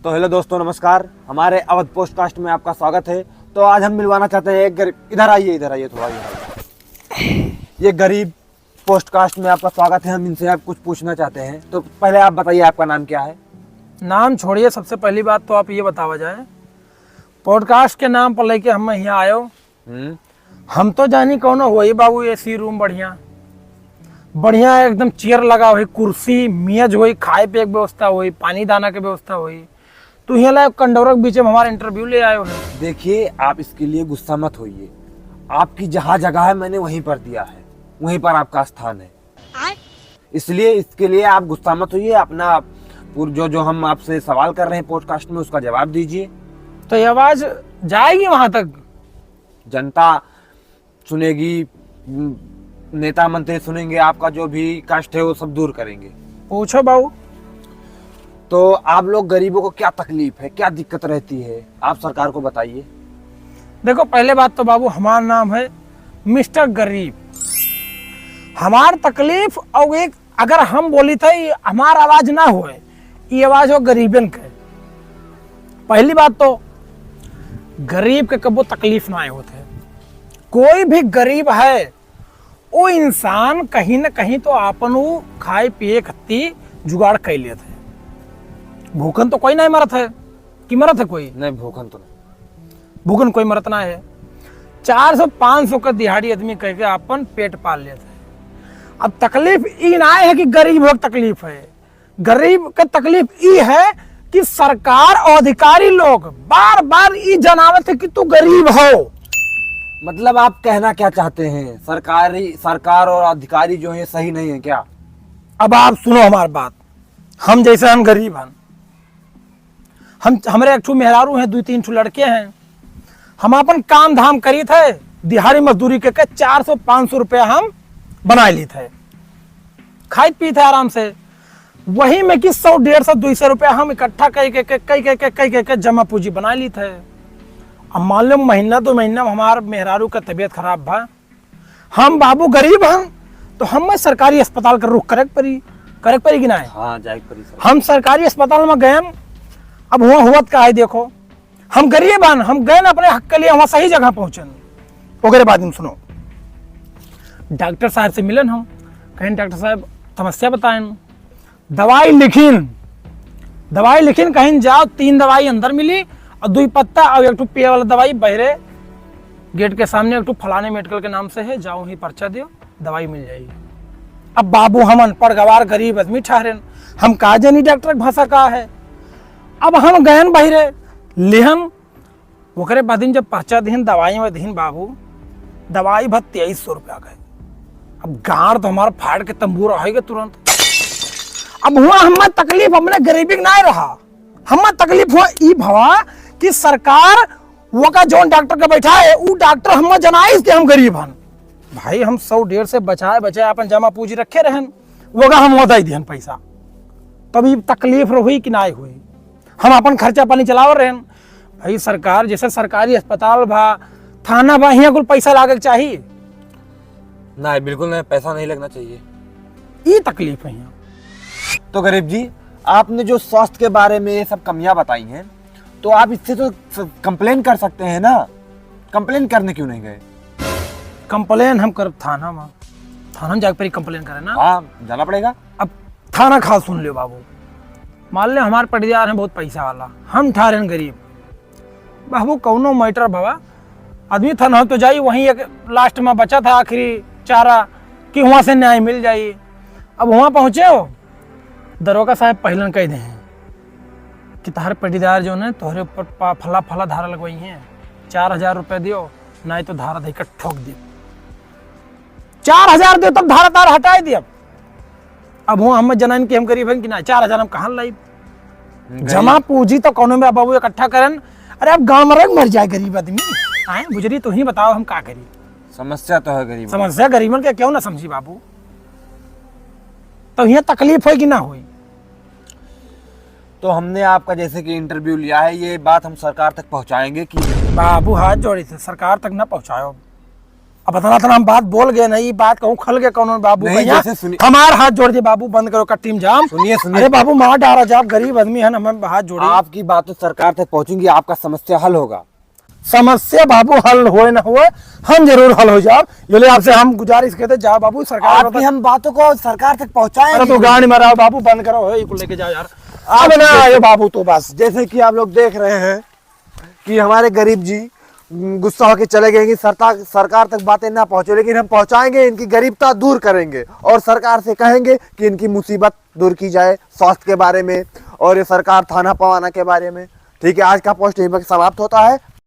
तो हेलो दोस्तों, नमस्कार। हमारे अवध पोस्टकास्ट में आपका स्वागत है। तो आज हम मिलवाना चाहते हैं एक इधर आइए थोड़ा इधर आइए। ये गरीब पोस्टकास्ट में आपका स्वागत है। हम इनसे आप कुछ पूछना चाहते हैं। तो पहले आप बताइए, आपका नाम क्या है? नाम छोड़िए, सबसे पहली बात तो आप ये बतावा जाए पॉडकास्ट के नाम पर लेके हम यहाँ आयो। हम तो जानी कौन वही बाबू, एसी रूम बढ़िया बढ़िया एकदम चेयर लगा हुई, कुर्सी मेज हुई, खाए पे एक व्यवस्था हुई, पानी दाना के व्यवस्था हुई। तो यहाँ लाए कंडौर के बीच में हमारा इंटरव्यू ले आयो है। देखिए, आप इसके लिए गुस्सा मत होइए। आपकी जहाँ जगह है मैंने वहीं पर दिया है, वहीं पर आपका स्थान है। इसलिए इसके लिए आप गुस्सा मत होइए। अपना जो हम आपसे सवाल कर रहे हैं पॉडकास्ट में, उसका जवाब दीजिए। तो ये आवाज जाएगी वहां तक, जनता सुनेगी, नेता मंत्री सुनेंगे, आपका जो भी कष्ट है वो सब दूर करेंगे। पूछो बाबू। तो आप लोग गरीबों को क्या तकलीफ है, क्या दिक्कत रहती है, आप सरकार को बताइए। देखो, पहले बात तो बाबू, हमारा नाम है मिस्टर गरीब। हमार तकलीफ और एक अगर हम बोली थे हमार आवाज ना होए, ये आवाज हो गरीबन के। पहली बात तो गरीब के कबो तकलीफ ना आए होते। कोई भी गरीब है वो इंसान कहीं न कहीं तो आपन खाए पिए खत्ती जुगाड़ कर लेते। भूखन तो कोई नहीं मरत है कि मरत है कोई? नहीं, भूखन तो नहीं, भूखन कोई मरत ना है। 400-500 का दिहाड़ी आदमी कह के अपन पेट पाल लेते हैं। अब तकलीफ ई ना है कि गरीब हो तकलीफ है। गरीब का तकलीफ ई है कि सरकार और अधिकारी लोग बार बार ई जनावत है कि तू गरीब हो। मतलब आप कहना क्या चाहते हैं? सरकार और अधिकारी जो है सही नहीं है क्या? अब आप सुनो हमारी बात। हम जैसे हम गरीब हैं, हमारे एक ठो मेहरारू हैं, 2-3 ठो लड़के हैं। हम अपन काम धाम करी थे, दिहाड़ी मजदूरी के 400-500 रुपया हम बना ली थे, खाई पी थे आराम से। वही में कि 100-150-200 रुपया हम इकट्ठा कई जमा पूंजी बना ली थे। अब मान लो महीना 2 महीना में हमारे मेहरारू का तबीयत खराब भा, हम बाबू गरीब हैं तो हम सरकारी अस्पताल का रुख करे पड़ी कि ना है? हाँ, जाए पड़ी। हम सरकारी अस्पताल में गए। अब हुआ का है, देखो हम गरीब हैं, हम गए अपने हक के लिए, वहां सही जगह पहुंचन। ओकरे बाद में सुनो, डॉक्टर साहब से मिलन हम, कहें डॉक्टर साहब समस्या बताएं। दवाई लिखिन कहीं जाओ, 3 दवाई अंदर मिली और 2 पत्ता और 1 पिए वाला दवाई बहरे गेट के सामने 1 फलाने मेडिकल के नाम से है, जाओ ही पर्चा दियो, दवाई मिल जाएगी। अब बाबू हम अनपढ़ गवार गरीब आदमी ठहरे, हम का जानी डॉक्टर की भाषा का है। अब हम गहन बहिरे लेहन, ओकरे बाद जब पर्चा दीन दवाई में दीन बाबू, दवाई भर 2300 रुपया गए। अब गाड़ तो हमारा फाड़ के तंबू रहेगा तुरंत। अब हुआ हमारा तकलीफ हमने गरीबी ना रहा, हमारा तकलीफ हुआ ई भवा कि सरकार वो का जो डॉक्टर का बैठा है वो डॉक्टर हम जनाइस के हम गरीब हन। भाई हम 100-150 से बचाए अपन जमा पूंजी रखे रहन, वो का हम दे दिहन पैसा, तभी तकलीफ हुई कि ना हुई। हम अपन खर्चा पानी चलाव रहे। भाई सरकार जैसे सरकारी अस्पताल भा, थाना भा, यहाँ कुल पैसा लागे चाहिए? नहीं, बिल्कुल नहीं, पैसा नहीं लगना चाहिए। ये तकलीफ है यहाँ। तो गरीब जी, आपने जो स्वास्थ्य के बारे में ये सब कमियां बताई हैं, तो आप इससे तो कंप्लेन कर सकते हैं ना। कंप्लेन करने क्यों नहीं गए? कंप्लेन हम कर थाना में जाकर पर कंप्लेन करें ना। हाँ, जाना पड़ेगा। अब थाना खा सुन लो बाबू, मान ले हमारे पटियार है बहुत पैसा वाला, हम ठहरे गरीब बाबू, कौनो मैटर बाबा आदमी थाना तो जाई, वहीं एक लास्ट में बचा था आखिरी चारा कि वहां से न्याय मिल जाई। अब वहां पहुंचे हो, दरोगा साहब पहलन कह दे कि तुम्हारे पटीदार जो है तोहरे ऊपर फला धारा लगवाई है, 4000 रुपया दियो, नहीं तो धारा देकर ठोक दियो। 4000 दियो तब धारा तार हटाई दिया। अब वो हम जनाइन की हम गरीब हैं कि ना, 4000 हम कहाँ लाई? जमा पूंजी तो कौन में बाबू इकट्ठा करन। अरे अब गांव में मर जाए गरीब आदमी, आए गुजरी तो ही बताओ हम क्या करी। समस्या तो है गरीब, समस्या गरीबन के क्यों ना समझी बाबू? तो यहाँ तकलीफ है कि ना हुई? तो हमने आपका जैसे कि इंटरव्यू लिया है, ये बात हम सरकार तक पहुंचाएंगे कि बाबू हाथ जोड़े थे, सरकार तक ना पहुंचाओ। अब इतना हम बात बोल गए नहीं, बात कहूँ खल के कौन बाबू नहीं, भैया जैसे सुनिए। हमार हाथ जोड़ दिए बाबू, बंद करो कट्टीम जाम। सुनिए सुनिए, अरे बाबू मार डारा जा, आप गरीब आदमी है ना, हमें हाथ जोड़े। आपकी बात तो सरकार तक पहुंचेंगी, आपका समस्या हल होगा। समस्या बाबू हल होए ना होए, हम जरूर हल हो जाओ। ये ले आपसे हम गुजारिश कहते जाओ बाबू सरकार आपकी हम बातों को सरकार तक अरे पहुंचाएंगे। तो गाड़ी में रहो बाबू, बंद करो को लेके जाओ यार। अब ना आए बाबू तो बस। जैसे कि आप लोग देख रहे हैं कि हमारे गरीब जी गुस्सा होकर चले गए कि सरकार तक बातें ना पहुंचे, लेकिन हम पहुंचाएंगे, इनकी गरीबता दूर करेंगे और सरकार से कहेंगे कि इनकी मुसीबत दूर की जाए स्वास्थ्य के बारे में और ये सरकार थाना पवाना के बारे में। ठीक है, आज का पोस्ट यहीं पर समाप्त होता है।